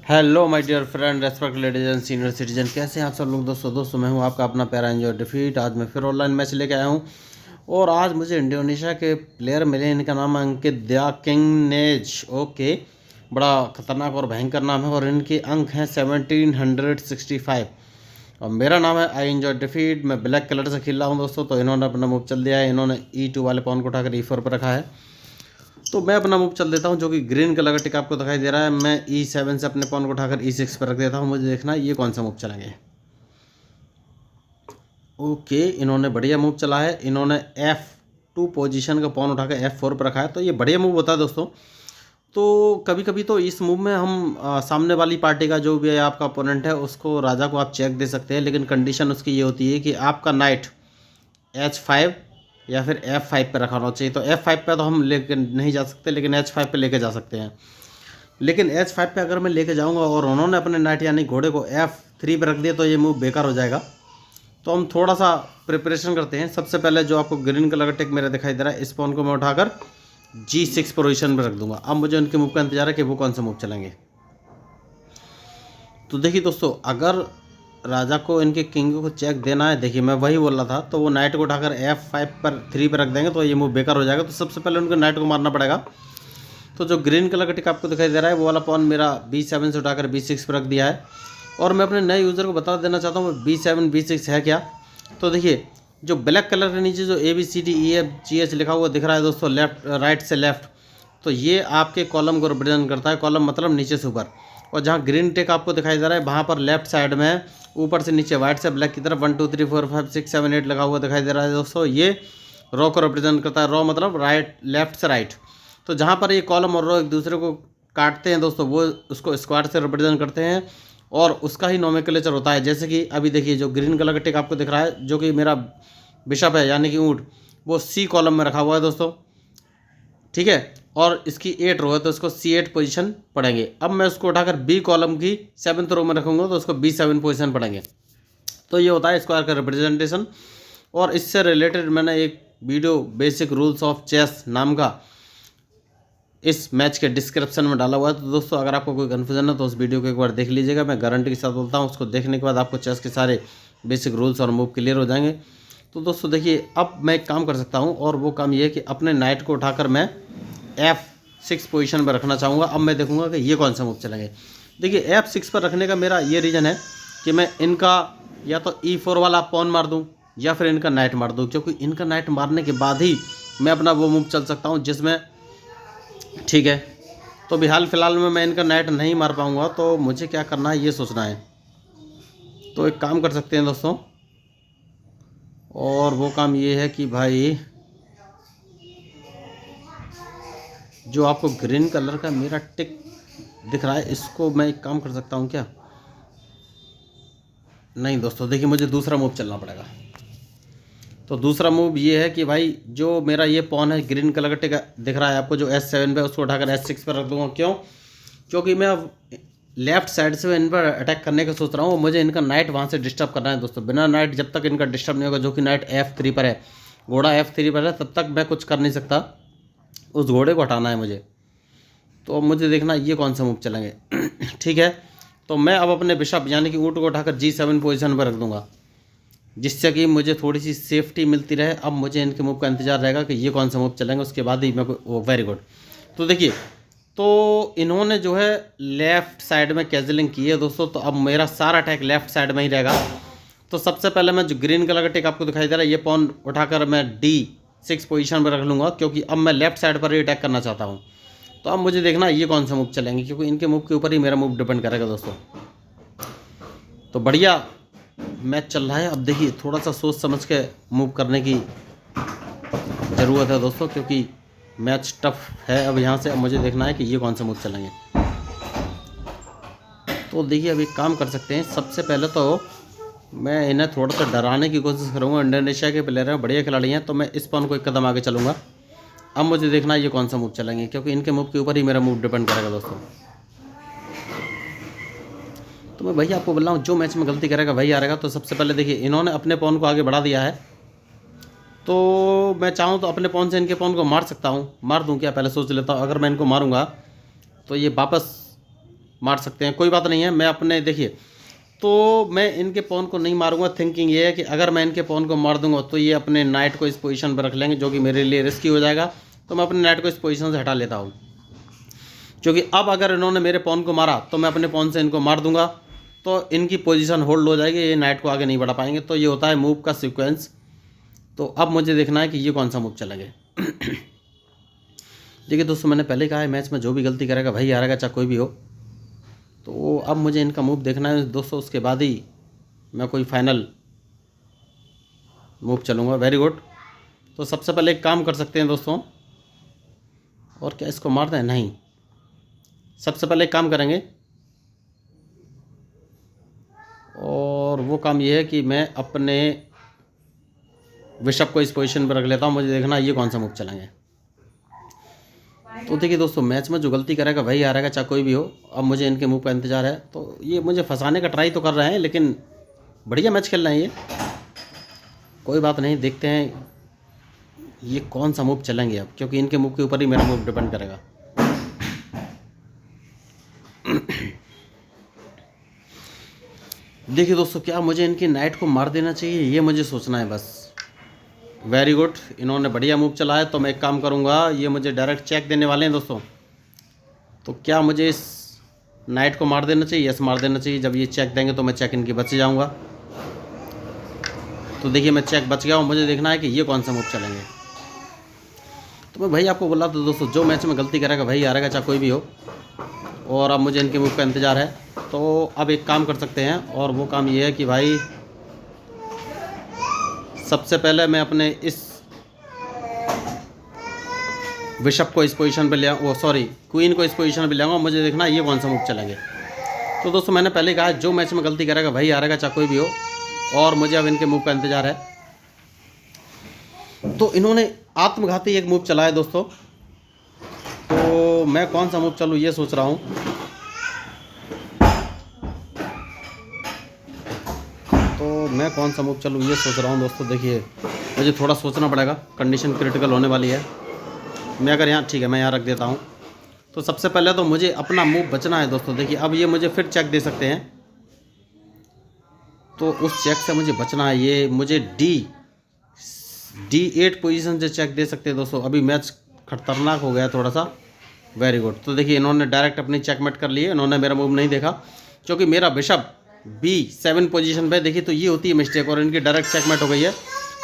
Hello my dear friend, respect ladies and senior citizen, कैसे हैं आप सब लोग। दोस्तों मैं हूं आपका अपना प्यारा एंजॉय डिफीट। आज मैं फिर ऑनलाइन मैच लेके आया हूं और आज मुझे इंडोनेशिया के प्लेयर मिले। इनका नाम है अंकित द्या किंगनेज। ओके, बड़ा खतरनाक और भयंकर नाम है और इनके अंक हैं 1765 और मेरा नाम है आई एंजॉय डिफीट। मैं ब्लैक कलर से खेल रहा हूँ दोस्तों। तो इन्होंने अपना मूव चल दिया है। इन्होंने E2 वाले पॉन को उठाकर E4 पर रखा है। तो मैं अपना मूव चल देता हूँ जो कि ग्रीन कलर का टिक आपको दिखाई दे रहा है। मैं E7 से अपने पॉन को उठाकर E6 पर रख देता हूँ। मुझे देखना है ये कौन सा मूव चलेंगे। ओके, इन्होंने बढ़िया मूव चला है। इन्होंने F2 पोजीशन का पॉन उठाकर F4 पर रखा है। तो ये बढ़िया मूव होता है दोस्तों। तो कभी कभी तो इस मूव में हम सामने वाली पार्टी का जो भी है आपका अपोनेंट है उसको राजा को आप चेक दे सकते हैं, लेकिन कंडीशन उसकी ये होती है कि आपका नाइट H5 या फिर F5 पे रखा होना चाहिए। तो F5 पे तो हम लेके नहीं जा सकते, लेकिन H5 पे लेके जा सकते हैं। लेकिन H5 पे अगर मैं लेके जाऊंगा और उन्होंने अपने नाइट यानी घोड़े को F3 पे रख दिया तो ये मूव बेकार हो जाएगा। तो हम थोड़ा सा प्रिपरेशन करते हैं। सबसे पहले जो आपको ग्रीन कलर का टिक मेरा दिखाई दे रहा है, इस पॉन को मैं उठाकर G6 पोजीशन पर रख दूंगा। अब मुझे उनके मूव का इंतजार है कि वो कौन सा मूव चलेंगे। तो देखिए दोस्तों, अगर राजा को इनके किंग को चेक देना है, देखिए मैं वही बोल रहा था, तो वो नाइट को उठाकर F5 पर 3 पर रख देंगे तो ये मूव बेकार हो जाएगा। तो सबसे पहले उनको नाइट को मारना पड़ेगा। तो जो ग्रीन कलर का टिक आपको दिखाई दे रहा है वो वाला पॉन मेरा B7 से उठाकर B6 पर रख दिया है। और मैं अपने नए यूज़र को बता देना चाहता हूँ B7 B6 है क्या। तो देखिए, जो ब्लैक कलर के नीचे जो ABCDEFGH लिखा हुआ दिख रहा है दोस्तों, लेफ्ट राइट से लेफ्ट, तो ये आपके कॉलम को रिप्रेजेंट करता है। कॉलम मतलब नीचे से ऊपर। और जहाँ ग्रीन टिक आपको दिखाई दे रहा है वहाँ पर लेफ्ट साइड में ऊपर से नीचे वाइट से ब्लैक की तरफ 1 2 3 4 5 6 7 8 लगा हुआ दिखाई दे रहा है दोस्तों। ये रॉ को रिप्रेजेंट करता है। रॉ मतलब राइट, लेफ्ट से राइट। तो जहाँ पर ये कॉलम और रॉ एक दूसरे को काटते हैं दोस्तों, वो उसको स्क्वायर से रिप्रेजेंट करते हैं और उसका ही नोमेक्लेचर होता है। जैसे कि अभी देखिए, जो ग्रीन कलर का टिक आपको दिख रहा है जो कि मेरा बिशप है यानी कि ऊँट, वो C कॉलम में रखा हुआ है दोस्तों, ठीक है। और इसकी 8 रो है तो इसको C8 पोजीशन पढ़ेंगे। अब मैं उसको उठाकर B कॉलम की 7th रो में रखूँगा तो उसको B7 पोजीशन पढ़ेंगे। तो ये होता है स्क्वायर का रिप्रेजेंटेशन। और इससे रिलेटेड मैंने एक video basic rules of chess नाम का इस मैच के डिस्क्रिप्शन में डाला हुआ है। तो दोस्तों, अगर आपको कोई कन्फ्यूजन है तो उस वीडियो को एक बार देख लीजिएगा। मैं गारंटी के साथ बोलता हूँ, उसको देखने के बाद आपको चेस के सारे बेसिक रूल्स और मूव क्लियर हो जाएंगे। तो दोस्तों देखिए, अब मैं एक काम कर सकता हूँ और वो काम ये है कि अपने नाइट को उठाकर मैं F6 पोजीशन पर रखना चाहूँगा। अब मैं देखूँगा कि ये कौन सा मूव चलेंगे। देखिए, F6 पर रखने का मेरा ये रीज़न है कि मैं इनका या तो E4 वाला पॉन मार दूँ या फिर इनका नाइट मार दूँ, क्योंकि इनका नाइट मारने के बाद ही मैं अपना वो मूव चल सकता हूँ जिसमें, ठीक है। तो भी हाल फिलहाल में मैं इनका नाइट नहीं मार पाऊँगा, तो मुझे क्या करना है ये सोचना है। तो एक काम कर सकते हैं दोस्तों, और वो काम ये है कि भाई जो आपको ग्रीन कलर का मेरा टिक दिख रहा है इसको मैं एक काम कर सकता हूँ क्या। नहीं दोस्तों, देखिए मुझे दूसरा मूव चलना पड़ेगा। तो दूसरा मूव ये है कि भाई जो मेरा ये पॉन है ग्रीन कलर का टिक दिख रहा है आपको जो S7 पे, उसको उठाकर S6 पर रख दूंगा। क्यों? क्योंकि मैं अब लेफ्ट साइड से इन पर अटैक करने का सोच रहा हूँ। मुझे इनका नाइट वहाँ से डिस्टर्ब करना है दोस्तों। बिना नाइट जब तक इनका डिस्टर्ब नहीं होगा, जो कि नाइट F3 पर है, घोड़ा F3 पर है, तब तक मैं कुछ कर नहीं सकता। उस घोड़े को हटाना है मुझे। तो अब मुझे देखना ये कौन सा मूव चलेंगे। ठीक है, तो मैं अब अपने बिशप यानी कि ऊँट को उठाकर G7 पोजीशन पर रख दूंगा, जिससे कि मुझे थोड़ी सी सेफ्टी मिलती रहे। अब मुझे इनके मूव का इंतजार रहेगा कि ये कौन सा मूव चलेंगे, उसके बाद ही मैं वो वेरी गुड। तो देखिए, तो इन्होंने जो है लेफ़्ट साइड में कैजलिंग की है दोस्तों। तो अब मेरा सारा अटैक लेफ़्ट साइड में ही रहेगा। तो सबसे पहले मैं जो ग्रीन कलर का टिक आपको दिखाई दे रहा है, ये पॉन उठाकर मैं D6 पोजीशन पर रख लूँगा, क्योंकि अब मैं लेफ़्ट साइड पर ही अटैक करना चाहता हूँ। तो अब मुझे देखना ये कौन सा मूव चलेंगे, क्योंकि इनके मूव के ऊपर ही मेरा मूव डिपेंड करेगा दोस्तों। तो बढ़िया मैच चल रहा है। अब देखिए, थोड़ा सा सोच समझ के मूव करने की ज़रूरत है दोस्तों, क्योंकि मैच टफ है। अब यहाँ से अब मुझे देखना है कि ये कौन सा मूव चलेंगे। तो देखिए, अब एक काम कर सकते हैं। सबसे पहले तो मैं इन्हें थोड़ा सा डराने की कोशिश करूँगा। इंडोनेशिया के प्लेयर हैं, बढ़िया खिलाड़ी हैं, तो मैं इस पॉन को एक कदम आगे चलूँगा। अब मुझे देखना है ये कौन सा मूव चलेंगे, क्योंकि इनके मूव के ऊपर ही मेरा मूव डिपेंड करेगा दोस्तों। तो मैं वही आपको बोल रहा हूँ, जो मैच में गलती करेगा वही हारेगा। तो सबसे पहले देखिए, इन्होंने अपने पॉन को आगे बढ़ा दिया है। तो मैं चाहूँ तो अपने पॉन से इनके पॉन को मार सकता हूँ। मार दूँ क्या, पहले सोच लेता हूँ। अगर मैं इनको मारूँगा तो ये वापस मार सकते हैं, कोई बात नहीं है। मैं अपने देखिए, तो मैं इनके पॉन को नहीं मारूंगा। थिंकिंग ये है कि अगर मैं इनके पॉन को मार दूंगा तो ये अपने नाइट को इस पोजीशन पर रख लेंगे, जो कि मेरे लिए रिस्की हो जाएगा। तो मैं अपने नाइट को इस पोजीशन से हटा लेता हूँ, क्योंकि अब अगर इन्होंने मेरे पॉन को मारा तो मैं अपने पॉन से इनको मार दूंगा, तो इनकी पोजीशन होल्ड हो जाएगी, ये नाइट को आगे नहीं बढ़ा पाएंगे। तो ये होता है मूव का सीक्वेंस। तो अब मुझे देखना है कि ये कौन सा मूव चलेंगे। देखिए दोस्तों, मैंने पहले कहा है मैच में जो भी गलती करेगा भाई हारेगा, चाहे कोई भी हो। तो अब मुझे इनका मूव देखना है दोस्तों, उसके बाद ही मैं कोई फाइनल मूव चलूँगा। Very good. तो सबसे पहले एक काम कर सकते हैं दोस्तों, और क्या इसको मार दें? नहीं, सबसे पहले एक काम करेंगे, और वो काम ये है कि मैं अपने बिशप को इस पोजीशन पर रख लेता हूँ। मुझे देखना है ये कौन सा मूव चलेंगे। तो देखिए दोस्तों, मैच में जो गलती करेगा वही हारेगा, चाहे कोई भी हो। अब मुझे इनके मूव का इंतज़ार है। तो ये मुझे फंसाने का ट्राई तो कर रहे हैं, लेकिन बढ़िया मैच खेल रहे हैं ये, कोई बात नहीं। देखते हैं ये कौन सा मूव चलेंगे अब, क्योंकि इनके मूव के ऊपर ही मेरा मूव डिपेंड करेगा। देखिए दोस्तों, क्या मुझे इनकी नाइट को मार देना चाहिए, ये मुझे सोचना है बस। वेरी गुड, इन्होंने बढ़िया मूव चला है। तो मैं एक काम करूँगा, ये मुझे डायरेक्ट चेक देने वाले हैं दोस्तों। तो क्या मुझे इस नाइट को मार देना चाहिए? यस, मार देना चाहिए। जब ये चेक देंगे तो मैं चेक इनकी बच जाऊँगा। तो देखिए मैं चेक बच गया हूँ। मुझे देखना है कि ये कौन सा मूव चलेंगे। तो मैं भाई आपको बोला था दोस्तों, जो मैच में गलती करेगा भाई हारेगा, चाहे कोई भी हो। और अब मुझे इनके मूव का इंतज़ार है। तो अब एक काम कर सकते हैं, और वो काम ये है कि भाई सबसे पहले मैं अपने इस बिशप को इस पोजीशन पे ले क्वीन को इस पोजीशन पे ले आऊँगा। मुझे देखना है ये कौन सा मूव चलेंगे। तो दोस्तों, मैंने पहले कहा जो मैच में गलती करेगा भाई हारेगा, चाहे कोई भी हो। और मुझे अब इनके मूव का इंतज़ार है। तो इन्होंने आत्मघाती एक मूव चला है दोस्तों। तो मैं कौन सा मूव चलूँ ये सोच रहा हूँ। दोस्तों देखिए, मुझे थोड़ा सोचना पड़ेगा, कंडीशन क्रिटिकल होने वाली है। मैं अगर यहाँ, ठीक है, मैं यहाँ रख देता हूँ। तो सबसे पहले तो मुझे अपना मूव बचना है दोस्तों। देखिए अब ये मुझे फिर चेक दे सकते हैं, तो उस चेक से मुझे बचना है। ये मुझे D8 पोजीशन से चेक दे सकते हैं दोस्तों। अभी मैच खतरनाक हो गया थोड़ा सा। Very good. तो देखिए इन्होंने डायरेक्ट अपनी चेकमेट कर ली है। इन्होंने मेरा मूव नहीं देखा, क्योंकि मेरा बिशप B7 पोजीशन पे, देखिए तो ये होती है मिस्टेक, और इनकी डायरेक्ट चेकमेट हो गई है।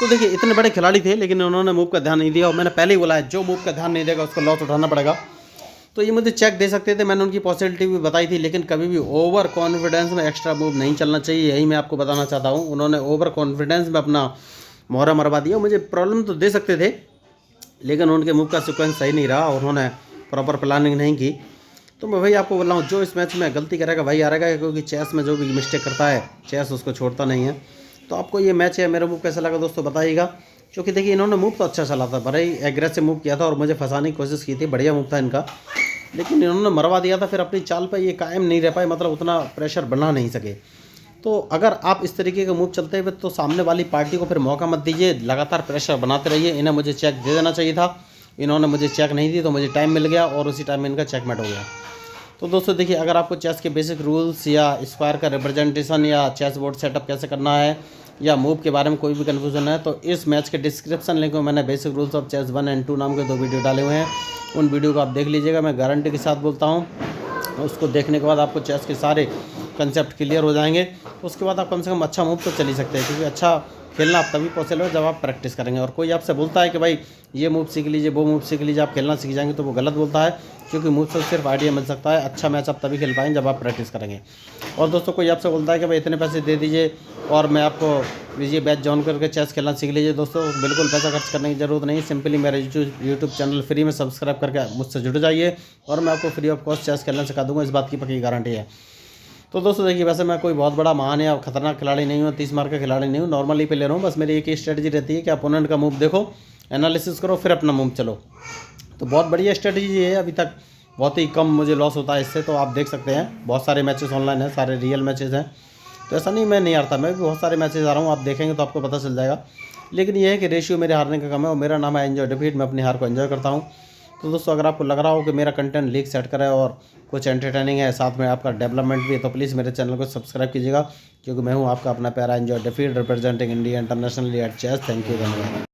तो देखिए इतने बड़े खिलाड़ी थे, लेकिन उन्होंने मूव का ध्यान नहीं दिया। और मैंने पहले ही बोला है, जो मूव का ध्यान नहीं देगा उसको लॉस उठाना पड़ेगा। तो ये मुझे चेक दे सकते थे, मैंने उनकी पॉसिबिलिटी भी बताई थी, लेकिन कभी भी ओवर कॉन्फिडेंस में एक्स्ट्रा मूव नहीं चलना चाहिए। यही मैं आपको बताना चाहता हूँ। उन्होंने ओवर कॉन्फिडेंस में अपना मोहरा मरवा दिया। मुझे प्रॉब्लम तो दे सकते थे, लेकिन उनके मूव का सीक्वेंस सही नहीं रहा, उन्होंने प्रॉपर प्लानिंग नहीं की। तो मैं भाई आपको बोल रहा हूँ, जो इस मैच में गलती करेगा भाई हारेगा, क्योंकि चेस में जो भी मिस्टेक करता है चेस उसको छोड़ता नहीं है। तो आपको ये मैच है, मेरा मूव कैसा लगा दोस्तों बताइएगा। क्योंकि देखिए इन्होंने मूव तो अच्छा चला था, बड़ा ही एग्रेसिव मूव किया था, और मुझे फंसाने की कोशिश की थी। बढ़िया मूव था इनका, लेकिन इन्होंने मरवा दिया था। फिर अपनी चाल पर ये कायम नहीं रह पाए, मतलब उतना प्रेशर बना नहीं सके। तो अगर आप इस तरीके का मूव चलते हुए, तो सामने वाली पार्टी को फिर मौका मत दीजिए, लगातार प्रेशर बनाते रहिए। इन्हें मुझे चेक दे देना चाहिए था, इन्होंने मुझे चेक नहीं दी, तो मुझे टाइम मिल गया, और उसी टाइम में इनका चेकमेट हो गया। तो दोस्तों देखिए, अगर आपको चेस के बेसिक रूल्स या स्क्वायर का रिप्रेजेंटेशन या चेस बोर्ड सेटअप कैसे करना है, या मूव के बारे में कोई भी कन्फ्यूजन है, तो इस मैच के डिस्क्रिप्शन लिंक में मैंने बेसिक रूल्स ऑफ चेस 1 और 2 नाम के 2 वीडियो डाले हुए हैं। उन वीडियो को आप देख लीजिएगा। मैं गारंटी के साथ बोलता हूँ, उसको देखने के बाद आपको चेस के सारे कंसेप्ट क्लियर हो जाएंगे। उसके बाद आप कम से कम अच्छा मूव तो चल ही सकते हैं, क्योंकि अच्छा खेलना आप तभी पॉसिबल है जब आप प्रैक्टिस करेंगे। और कोई आपसे बोलता है कि भाई ये मूव सीख लीजिए, वो मूव सीख लीजिए, आप खेलना सीख जाएंगे, तो वो गलत बोलता है, क्योंकि मूव से सिर्फ आइडिया मिल सकता है। अच्छा मैच आप तभी खेल पाएंगे जब आप प्रैक्टिस करेंगे। और दोस्तों कोई आपसे बोलता है कि भाई इतने पैसे दे दीजिए और मैं आपको ये बैच ज्वाइन करके चेस खेलना सीख लीजिए, दोस्तों बिल्कुल पैसा खर्च करने की ज़रूरत नहीं। सिंपली मेरा यूट्यूब चैनल फ्री में सब्सक्राइब करके मुझसे जुड़ जाइए, और मैं आपको फ्री ऑफ कॉस्ट चेस खेलना सिखा दूँगा, इस बात की पक्की गारंटी है। तो दोस्तों देखिए, वैसे मैं कोई बहुत बड़ा महान या खतरनाक खिलाड़ी नहीं हूँ, 30 मार का खिलाड़ी नहीं हूँ, नॉर्मली पे ले रहा हूँ। बस मेरी एक ही स्ट्रेटजी रहती है कि अपोनेंट का मूव देखो, एनालिसिस करो, फिर अपना मूव चलो। तो बहुत बढ़िया स्ट्रेटजी है, अभी तक बहुत ही कम मुझे लॉस होता है इससे। तो आप देख सकते हैं, बहुत सारे मैचेस ऑनलाइन हैं, सारे रियल मैचेस हैं। तो ऐसा नहीं मैं नहीं हारता, मैं भी बहुत सारे मैचेस आ रहा हूँ, आप देखेंगे तो आपको पता चल जाएगा। लेकिन ये है कि रेशियो मेरे हारने का कम है, और मेरा नाम है एंजॉय डिफीट, मैं अपनी हार को एंजॉय करता हूँ। तो दोस्तों अगर आपको लग रहा हो कि मेरा कंटेंट लीक सेट करा है और कुछ एंटरटेनिंग है, साथ में आपका डेवलपमेंट भी है, तो प्लीज़ मेरे चैनल को सब्सक्राइब कीजिएगा, क्योंकि मैं हूँ आपका अपना प्यारा एंजॉय डिफील्ड representing India internationally at chess. Thank you, धन्यवाद।